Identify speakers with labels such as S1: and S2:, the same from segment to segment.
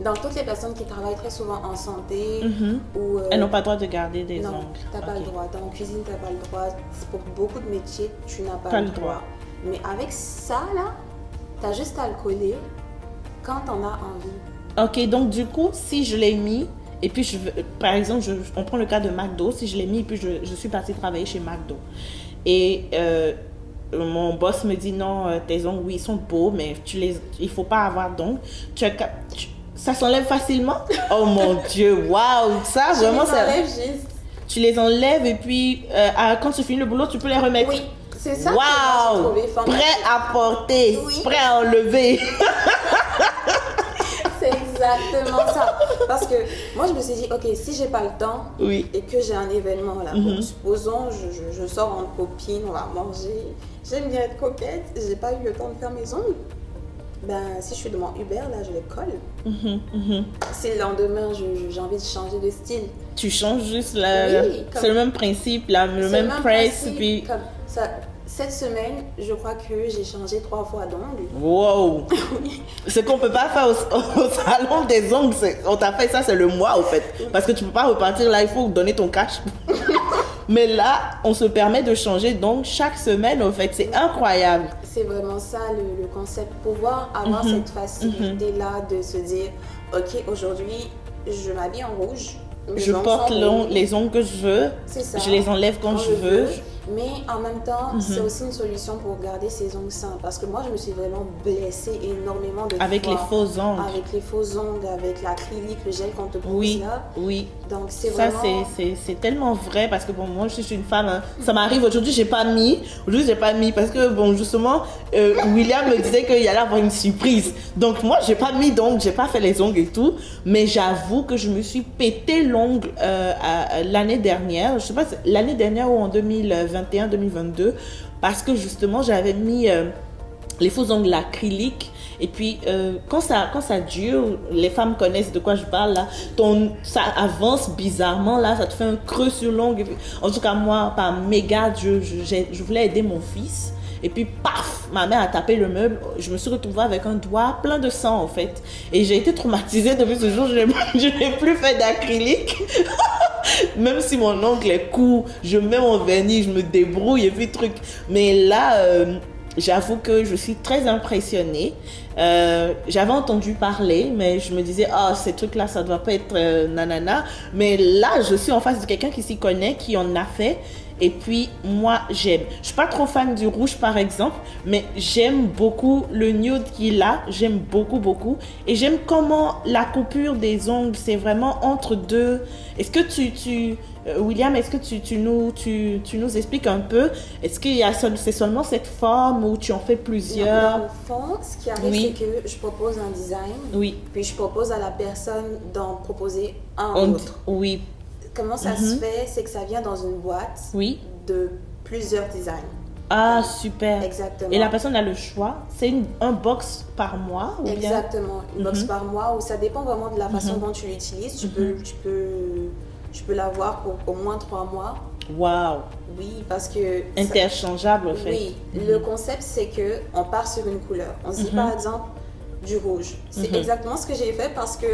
S1: dans toutes les personnes qui travaillent très souvent en santé ou...
S2: Elles n'ont pas le droit de garder des ongles.
S1: Non, tu n'as pas le droit. Dans la cuisine, tu n'as pas le droit. Pour beaucoup de métiers, tu n'as pas le droit. Mais avec ça, là, tu as juste à le coller quand tu en as envie.
S2: Ok, donc du coup, si je l'ai mis, et puis par exemple, on prend le cas de McDo, si je l'ai mis et puis je suis partie travailler chez McDo. Et mon boss me dit non, tes ongles, oui, ils sont beaux, mais il faut pas avoir d'ongles. Ça s'enlève facilement? Oh mon Dieu, waouh, ça vraiment ça. Tu les enlèves et puis quand tu finis le boulot, tu peux les remettre.
S1: Oui, c'est ça.
S2: Waouh, prêt à porter, prêt à enlever.
S1: C'est exactement ça. Parce que moi, je me suis dit, ok, si j'ai pas le temps et que j'ai un événement là, supposons, je sors en copine, on va manger, j'aime bien être coquette, j'ai pas eu le temps de faire mes ongles. Ben, si je suis devant Uber, là, je les colle. Si le lendemain, j'ai envie de changer de style.
S2: Tu changes juste là. C'est le même principe, le même press. Puis...
S1: Comme ça. Cette semaine, je crois que j'ai changé 3 fois d'ongles.
S2: Wow! Ce qu'on peut pas faire au salon des ongles, on t'a fait ça, c'est le mois au fait. Parce que tu peux pas repartir là, il faut donner ton cash. Mais là, on se permet de changer donc chaque semaine au fait, c'est incroyable.
S1: C'est vraiment ça le concept, pouvoir avoir cette facilité-là de se dire, ok, aujourd'hui, je m'habille en rouge.
S2: Je porte les ongles que je veux, je les enlève quand je veux.
S1: Mais en même temps, c'est aussi une solution pour garder ses ongles sains. Parce que moi, je me suis vraiment blessée énormément de
S2: avec les faux ongles.
S1: Avec les faux ongles, avec l'acrylique, le gel qu'on te pose là.
S2: Oui.
S1: Donc, c'est
S2: ça,
S1: vraiment...
S2: c'est tellement vrai parce que bon, moi, je suis une femme. Hein. Ça m'arrive aujourd'hui, j'ai pas mis. Aujourd'hui, j'ai pas mis parce que bon, justement, William me disait qu'il allait avoir une surprise. Donc, moi, j'ai pas mis d'ongles, j'ai pas fait les ongles et tout. Mais j'avoue que je me suis pété l'ongle l'année dernière. Je sais pas, l'année dernière ou en 2021-2022 parce que justement j'avais mis les faux ongles acryliques et puis quand ça dure, les femmes connaissent de quoi je parle là, ça avance bizarrement là, ça te fait un creux sur l'ongle. En tout cas moi par mégarde je voulais aider mon fils et puis paf, ma mère a tapé le meuble, je me suis retrouvée avec un doigt plein de sang en fait et j'ai été traumatisée depuis ce jour, je n'ai plus fait d'acrylique. Même si mon ongle est court, je mets mon vernis, je me débrouille et puis truc. Mais là, j'avoue que je suis très impressionnée. J'avais entendu parler, mais je me disais, ces trucs-là, ça doit pas être nanana. Mais là, je suis en face de quelqu'un qui s'y connaît, qui en a fait. Et puis, moi, j'aime. Je suis pas trop fan du rouge, par exemple, mais j'aime beaucoup le nude qu'il a. J'aime beaucoup, beaucoup. Et j'aime comment la coupure des ongles, c'est vraiment entre deux. Est-ce que William, est-ce que tu nous expliques un peu? Est-ce qu'il y a c'est seulement cette forme ou tu en fais plusieurs?
S1: Dans le fond, ce qui arrive, c'est que je propose un design. Puis je propose à la personne d'en proposer un autre.
S2: Oui.
S1: Comment ça se fait? C'est que ça vient dans une boîte de plusieurs designs.
S2: Ah, super.
S1: Exactement.
S2: Et la personne a le choix. C'est un box par mois ou
S1: Exactement. Une box par mois, où ça dépend vraiment de la façon dont tu l'utilises. Tu peux l'avoir pour au moins 3 mois.
S2: Waouh.
S1: Oui, parce que...
S2: Interchangeable, en fait.
S1: Oui. Le concept, c'est qu'on part sur une couleur. On se dit, par exemple, du rouge. C'est exactement ce que j'ai fait parce que...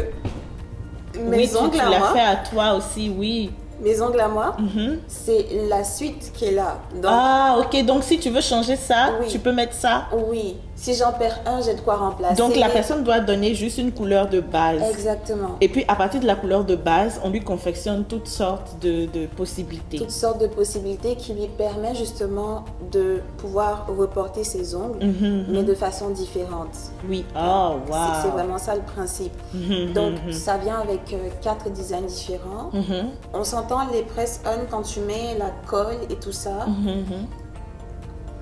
S2: Mes ongles tu l'as fait à toi aussi, oui.
S1: Mes ongles à moi, c'est la suite qui est là.
S2: Donc, ok. Donc, si tu veux changer ça, tu peux mettre ça.
S1: Oui. Si j'en perds un, j'ai de quoi remplacer.
S2: Donc, la personne doit donner juste une couleur de base.
S1: Exactement.
S2: Et puis, à partir de la couleur de base, on lui confectionne toutes sortes de possibilités.
S1: Toutes sortes de possibilités qui lui permettent justement de pouvoir reporter ses ongles, mais de façon différente.
S2: Oui. Oh, wow.
S1: C'est vraiment ça le principe. Donc, ça vient avec 4 designs différents. On s'entend les press-on quand tu mets la colle et tout ça.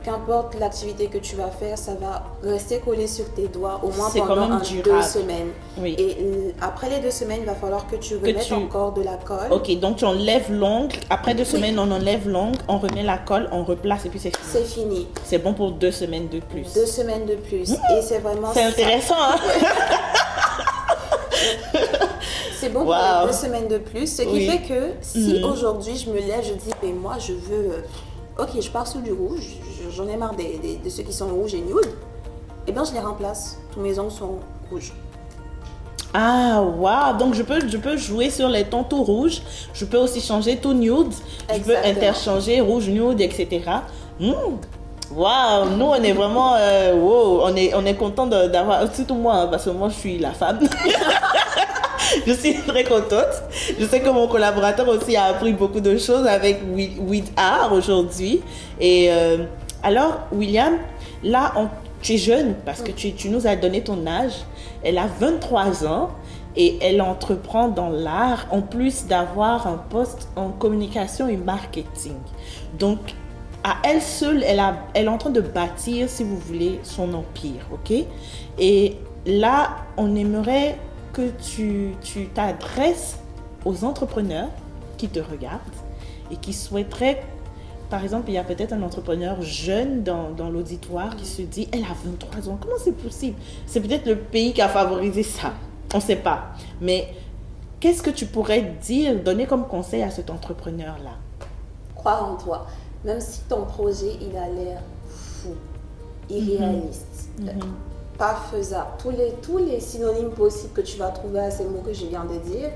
S1: Qu'importe l'activité que tu vas faire, ça va rester collé sur tes doigts au moins pendant 2 semaines.
S2: Oui.
S1: Et après les 2 semaines, il va falloir que tu remettes encore de la colle.
S2: Ok, donc tu enlèves l'ongle. Après 2 semaines, on enlève l'ongle, on remet la colle, on replace et puis c'est fini.
S1: C'est fini.
S2: C'est bon pour 2 semaines de plus.
S1: 2 semaines de plus. Et c'est vraiment...
S2: C'est intéressant, hein?
S1: C'est bon pour 2 semaines de plus. Ce qui fait que si aujourd'hui je me lève, je dis, mais moi je veux... Ok, je pars sur du rouge, j'en ai marre de ceux qui sont rouges et nude. Eh bien, je les remplace. Tous mes ongles sont rouges.
S2: Ah, waouh! Donc, je peux jouer sur les tons tout rouges. Je peux aussi changer tout nude. Je peux interchanger rouge, nude, etc. Waouh! Nous, on est vraiment... wow, on est content d'avoir... Surtout moi, hein, parce que moi, je suis la femme. Je suis très contente. Je sais que mon collaborateur aussi a appris beaucoup de choses avec With Art aujourd'hui. Et alors, William, là, tu es jeune parce que tu nous as donné ton âge. Elle a 23 ans et elle entreprend dans l'art en plus d'avoir un poste en communication et marketing. Donc, à elle seule, elle est en train de bâtir, si vous voulez, son empire, ok? Et là, on aimerait que tu t'adresses aux entrepreneurs qui te regardent et qui souhaiteraient, par exemple, il y a peut-être un entrepreneur jeune dans l'auditoire qui se dit, elle a 23 ans, comment c'est possible? C'est peut-être le pays qui a favorisé ça, on ne sait pas. Mais qu'est-ce que tu pourrais donner comme conseil à cet entrepreneur-là?
S1: Croire en toi, même si ton projet, il a l'air fou, irréaliste, pas faisable. Tous les synonymes possibles que tu vas trouver à ces mots que je viens de dire,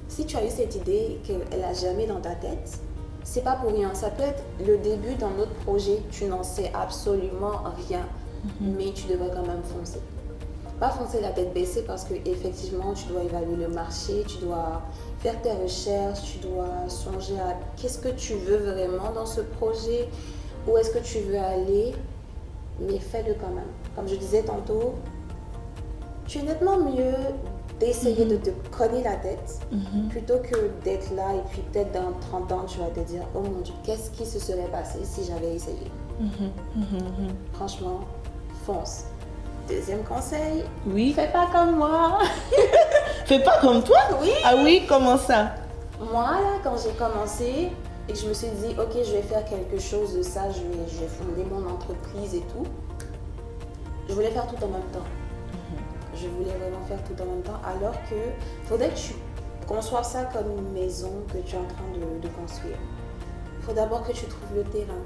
S1: si tu as eu cette idée qu'elle n'a jamais dans ta tête, c'est pas pour rien. Ça peut être le début d'un autre projet, tu n'en sais absolument rien, mais tu devrais quand même foncer. Pas foncer la tête baissée parce que effectivement tu dois évaluer le marché, tu dois faire tes recherches, tu dois songer à qu'est-ce que tu veux vraiment dans ce projet, où est-ce que tu veux aller, mais fais-le quand même. Comme je disais tantôt, tu es nettement mieux d'essayer de te cogner la tête plutôt que d'être là et puis peut-être dans 30 ans tu vas te dire oh mon Dieu, qu'est-ce qui se serait passé si j'avais essayé. Franchement, fonce. Deuxième conseil, fais pas comme moi.
S2: Fais pas comme toi?
S1: Oui.
S2: Ah oui, comment ça?
S1: Moi là, quand j'ai commencé et que je me suis dit ok, je vais faire quelque chose de ça, je vais fonder mon entreprise et tout, je voulais faire tout en même temps. Je voulais vraiment faire tout en même temps, alors que faudrait que tu conçoives ça comme une maison que tu es en train de construire. Il faut d'abord que tu trouves le terrain.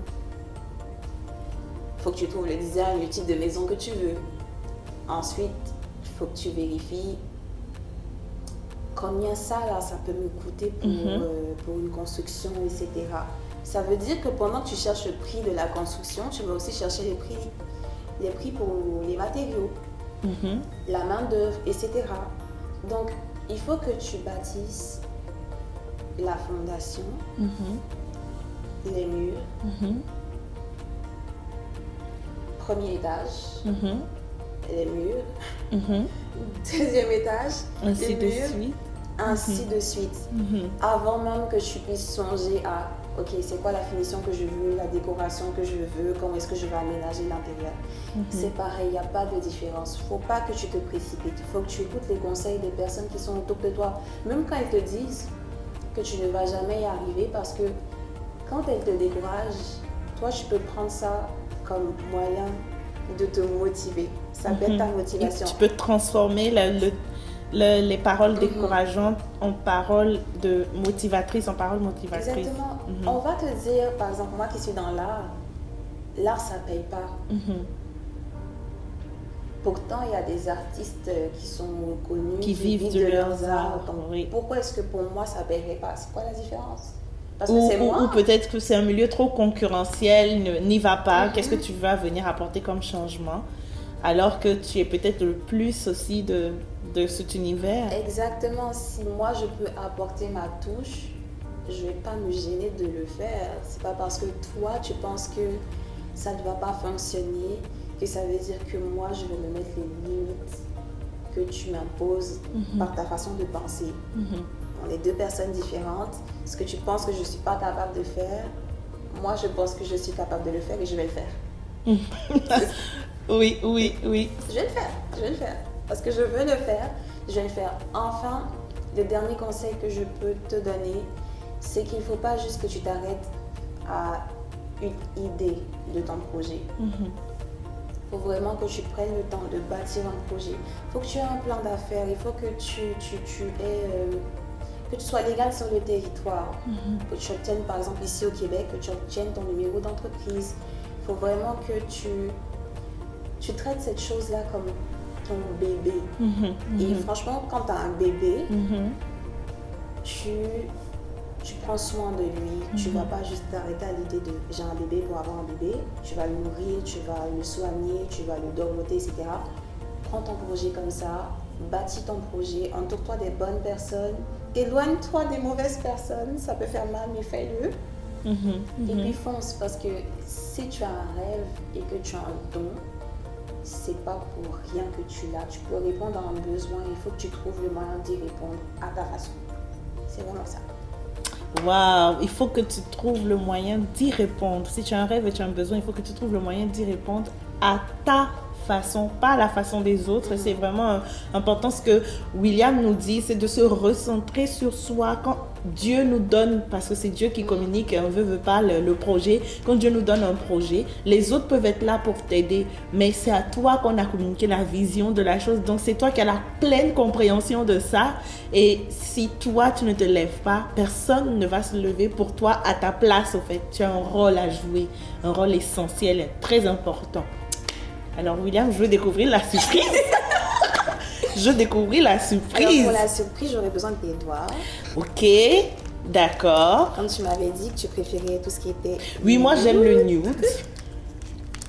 S1: Il faut que tu trouves le design, le type de maison que tu veux. Ensuite, il faut que tu vérifies combien ça peut me coûter pour une construction, etc. Ça veut dire que pendant que tu cherches le prix de la construction, tu vas aussi chercher les prix pour les matériaux. La main d'œuvre, etc. Donc, il faut que tu bâtisses la fondation, les murs, premier étage, les murs, deuxième étage,
S2: ainsi
S1: les
S2: de
S1: murs,
S2: suite.
S1: ainsi de suite. Avant même que tu puisses songer à ok, c'est quoi la finition que je veux, la décoration que je veux, comment est-ce que je vais aménager l'intérieur. C'est pareil, il n'y a pas de différence. Il ne faut pas que tu te précipites. Il faut que tu écoutes les conseils des personnes qui sont autour de toi. Même quand elles te disent que tu ne vas jamais y arriver, parce que quand elles te découragent, toi, tu peux prendre ça comme moyen de te motiver. Ça peut être ta motivation.
S2: Tu peux transformer les paroles décourageantes en paroles motivatrices,
S1: Exactement. On va te dire, par exemple, moi qui suis dans l'art ça paye pas. Pourtant, il y a des artistes qui sont connus,
S2: qui vivent de leurs arts.
S1: Pourquoi est-ce que pour moi ça paierait pas? C'est quoi la différence? Parce que c'est moi.
S2: Ou peut-être que c'est un milieu trop concurrentiel, n'y va pas. Qu'est-ce que tu vas venir apporter comme changement? Alors que tu es peut-être le plus aussi de cet univers.
S1: Exactement. Si moi je peux apporter ma touche, je ne vais pas me gêner de le faire. C'est pas parce que toi tu penses que ça ne va pas fonctionner que ça veut dire que moi je vais me mettre les limites que tu m'imposes par ta façon de penser. On est deux personnes différentes. Ce que tu penses que je ne suis pas capable de faire, moi je pense que je suis capable de le faire et je vais le faire.
S2: Oui.
S1: Je vais le faire. Parce que je veux le faire, je vais le faire. Enfin, le dernier conseil que je peux te donner, c'est qu'il ne faut pas juste que tu t'arrêtes à une idée de ton projet. Il faut vraiment que tu prennes le temps de bâtir un projet. Il faut que tu aies un plan d'affaires, il faut que que tu sois légal sur le territoire, que tu obtiennes par exemple ici au Québec, que tu obtiennes ton numéro d'entreprise. Il faut vraiment que tu traites cette chose-là comme ton bébé. Et franchement, quand tu as un bébé, tu prends soin de lui. Tu vas pas juste t'arrêter à l'idée de j'ai un bébé pour avoir un bébé. Tu vas le nourrir, tu vas le soigner, tu vas le dorloter, etc. Prends ton projet comme ça, bâtis ton projet, entoure-toi des bonnes personnes, éloigne-toi des mauvaises personnes, ça peut faire mal, mais fais-le. Et puis fonce, parce que si tu as un rêve et que tu as un don, c'est pas pour rien que tu l'as. Tu peux répondre à un besoin, il faut que tu trouves le moyen d'y répondre à ta façon. C'est vraiment ça.
S2: Waouh, il faut que tu trouves le moyen d'y répondre. Si tu as un rêve et tu as un besoin, il faut que tu trouves le moyen d'y répondre à ta façon, pas à la façon des autres. C'est vraiment important. Ce que William nous dit, c'est de se recentrer sur soi. Quand Dieu nous donne, parce que c'est Dieu qui communique, on veut pas le projet. Quand Dieu nous donne un projet, les autres peuvent être là pour t'aider, mais c'est à toi qu'on a communiqué la vision de la chose. Donc c'est toi qui as la pleine compréhension de ça. Et si toi tu ne te lèves pas, personne ne va se lever pour toi à ta place. Au fait, tu as un rôle à jouer, un rôle essentiel, très important. Alors William, je veux découvrir la surprise. Je découvrir la surprise.
S1: Alors pour la surprise, j'aurais besoin de tes doigts.
S2: Ok, d'accord.
S1: Comme tu m'avais dit que tu préférais tout ce qui était...
S2: Oui, moi j'aime le nude.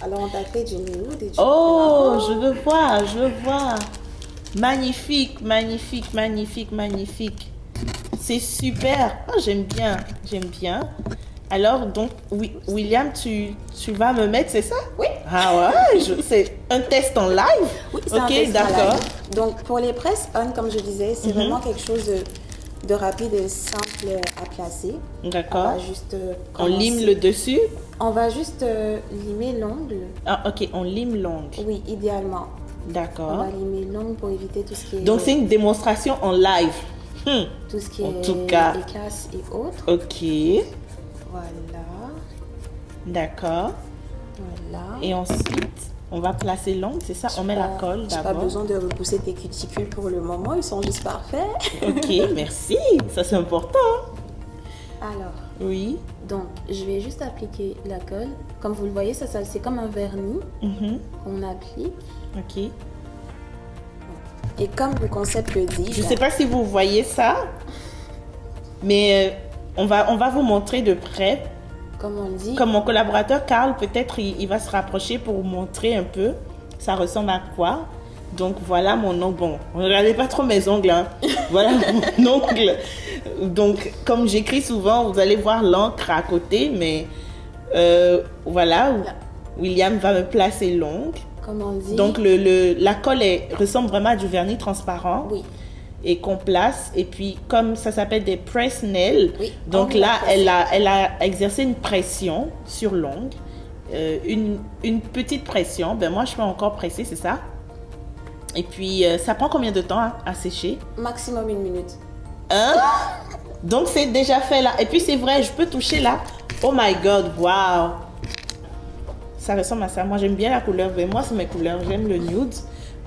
S1: Alors on t'a fait du nude et du...
S2: Oh, je veux voir. Magnifique, magnifique, magnifique, magnifique. C'est super. Oh, j'aime bien. Alors, donc, oui, William, tu vas me mettre, c'est ça?
S1: Oui.
S2: Ah ouais, c'est un test en live?
S1: Oui, c'est un test
S2: d'accord.
S1: en live. Donc, pour les press-on, comme je disais, c'est vraiment quelque chose de rapide et simple à placer.
S2: D'accord.
S1: On va juste
S2: on lime le dessus?
S1: On va juste limer l'ongle.
S2: Ah, ok, on lime l'ongle.
S1: Oui, idéalement.
S2: D'accord.
S1: On va limer l'ongle pour éviter tout ce qui est...
S2: Donc, c'est une démonstration en live.
S1: Tout ce qui
S2: en
S1: est
S2: tout cas.
S1: écasse et autres.
S2: Ok.
S1: Voilà.
S2: D'accord.
S1: Voilà.
S2: Et ensuite, on va placer l'ongle, c'est ça? On met la colle d'abord.
S1: Tu n'as pas besoin de repousser tes cuticules pour le moment, ils sont juste parfaits.
S2: Ok, merci. Ça, c'est important.
S1: Alors.
S2: Oui.
S1: Donc, je vais juste appliquer la colle. Comme vous le voyez, ça c'est comme un vernis qu'on applique.
S2: Ok.
S1: Et comme le concept le dit...
S2: Je ne sais pas si vous voyez ça, mais on va vous montrer de près.
S1: Comme on dit.
S2: Comme mon collaborateur Carl, peut-être il va se rapprocher pour vous montrer un peu. Ça ressemble à quoi? Donc voilà mon ongle. Bon, ne regardez pas trop mes ongles. Hein. Voilà mon ongle. Donc comme j'écris souvent, vous allez voir l'encre à côté, mais voilà. William va me placer l'ongle.
S1: Comme on dit.
S2: Donc la colle ressemble vraiment à du vernis transparent.
S1: Oui.
S2: Et qu'on place, et puis comme ça s'appelle des press nails,
S1: oui,
S2: donc là elle a exercé une pression sur l'ongle, une petite pression. Ben moi je peux encore presser, c'est ça. Et puis ça prend combien de temps à sécher?
S1: Maximum 1 minute.
S2: Donc c'est déjà fait là. Et puis c'est vrai, je peux toucher là. Oh my god, wow, ça ressemble à ça. Moi j'aime bien la couleur, mais moi c'est mes couleurs, j'aime le nude.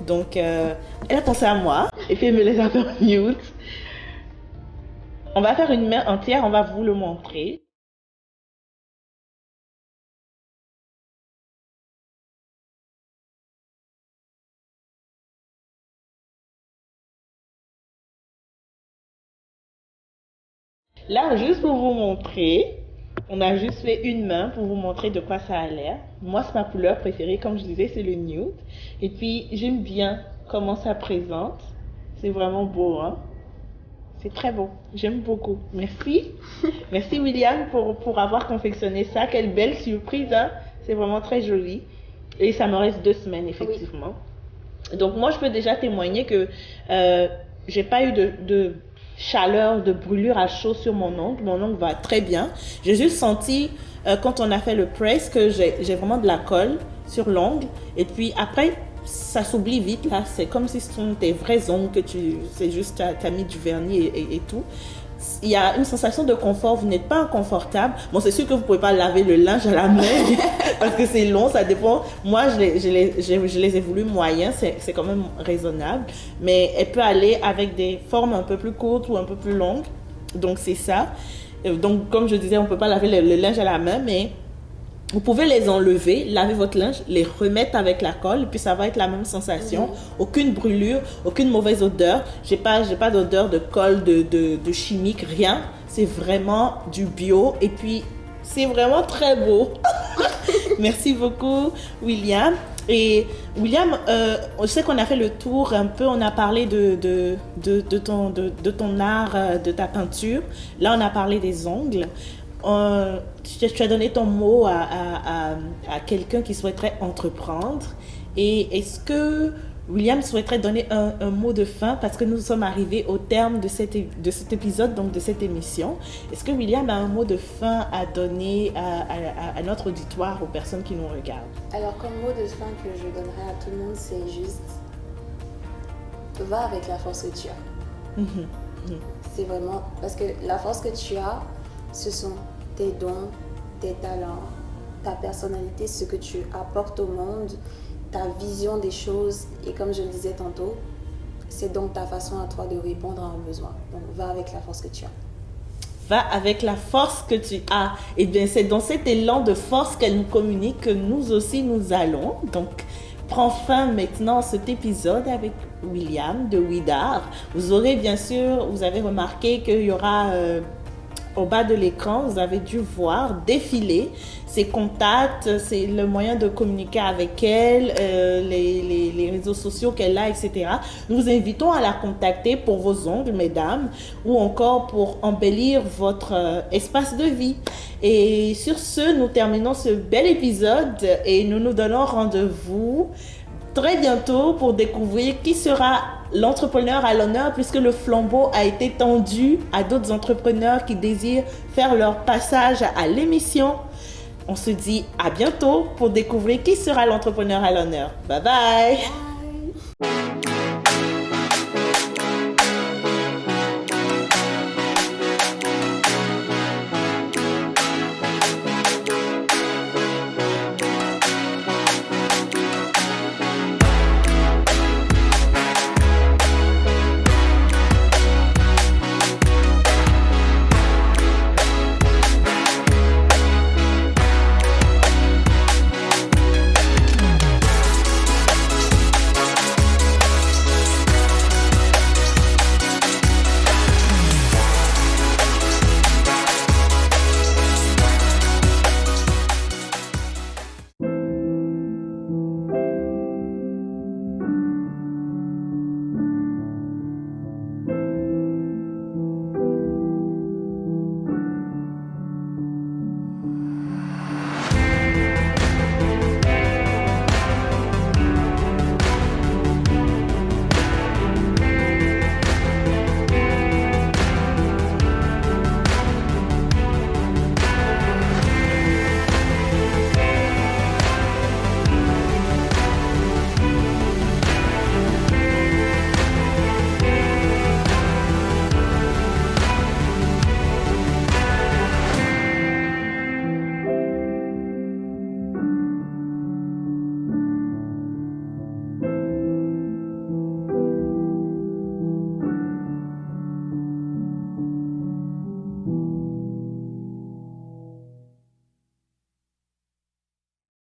S2: Donc, elle a pensé à moi et puis elle me les a fait nude. On va faire une main entière, on va vous le montrer. Là, juste pour vous montrer, on a juste fait une main pour vous montrer de quoi ça a l'air. Moi, c'est ma couleur préférée, comme je disais, c'est le nude. Et puis, j'aime bien comment ça présente. C'est vraiment beau, hein? C'est très beau. J'aime beaucoup. Merci. Merci, William, pour avoir confectionné ça. Quelle belle surprise, hein? C'est vraiment très joli. Et ça me reste 2 semaines, effectivement. Oui. Donc, moi, je peux déjà témoigner que j'ai pas eu de chaleur, de brûlure à chaud sur mon ongle. Mon ongle va très bien. J'ai juste senti, quand on a fait le press, que j'ai vraiment de la colle sur l'ongle. Et puis après, ça s'oublie vite là. C'est comme si ce sont tes vrais ongles que c'est juste, t'as mis du vernis et tout. Il y a une sensation de confort, vous n'êtes pas inconfortable. Bon, c'est sûr que vous pouvez pas laver le linge à la main parce que c'est long, ça dépend. Moi, je les ai voulu moyens, c'est quand même raisonnable. Mais elle peut aller avec des formes un peu plus courtes ou un peu plus longues. Donc, c'est ça. Donc, comme je disais, on peut pas laver le linge à la main, mais Vous pouvez les enlever, laver votre linge, les remettre avec la colle, puis ça va être la même sensation. Aucune brûlure, aucune mauvaise odeur. J'ai pas d'odeur de colle, de chimique, rien. C'est vraiment du bio. Et puis, c'est vraiment très beau. Merci beaucoup, William. Et William, je sais qu'on a fait le tour un peu, on a parlé de ton art, de ta peinture. Là, on a parlé des ongles. Tu as donné ton mot à quelqu'un qui souhaiterait entreprendre. Et est-ce que William souhaiterait donner un mot de fin parce que nous sommes arrivés au terme de cet épisode, donc de cette émission. Est-ce que William a un mot de fin à donner à notre auditoire, aux personnes qui nous regardent?
S1: Alors, comme mot de fin que je donnerais à tout le monde, c'est juste va avec la force que tu as. C'est vraiment parce que la force que tu as, ce sont tes dons, tes talents, ta personnalité, ce que tu apportes au monde, ta vision des choses. Et comme je le disais tantôt, c'est donc ta façon à toi de répondre à un besoin. Donc, va avec la force que tu as.
S2: Va avec la force que tu as. Et bien, c'est dans cet élan de force qu'elle nous communique que nous aussi nous allons. Donc, prends fin maintenant cet épisode avec William de Ouidart. Vous aurez bien sûr, vous avez remarqué qu'il y aura au bas de l'écran, vous avez dû voir défiler ses contacts, c'est le moyen de communiquer avec elle, les réseaux sociaux qu'elle a, etc. Nous vous invitons à la contacter pour vos ongles, mesdames, ou encore pour embellir votre espace de vie. Et sur ce, nous terminons ce bel épisode et nous nous donnons rendez-vous très bientôt pour découvrir qui sera l'entrepreneur à l'honneur, puisque le flambeau a été tendu à d'autres entrepreneurs qui désirent faire leur passage à l'émission. On se dit à bientôt pour découvrir qui sera l'entrepreneur à l'honneur. Bye bye!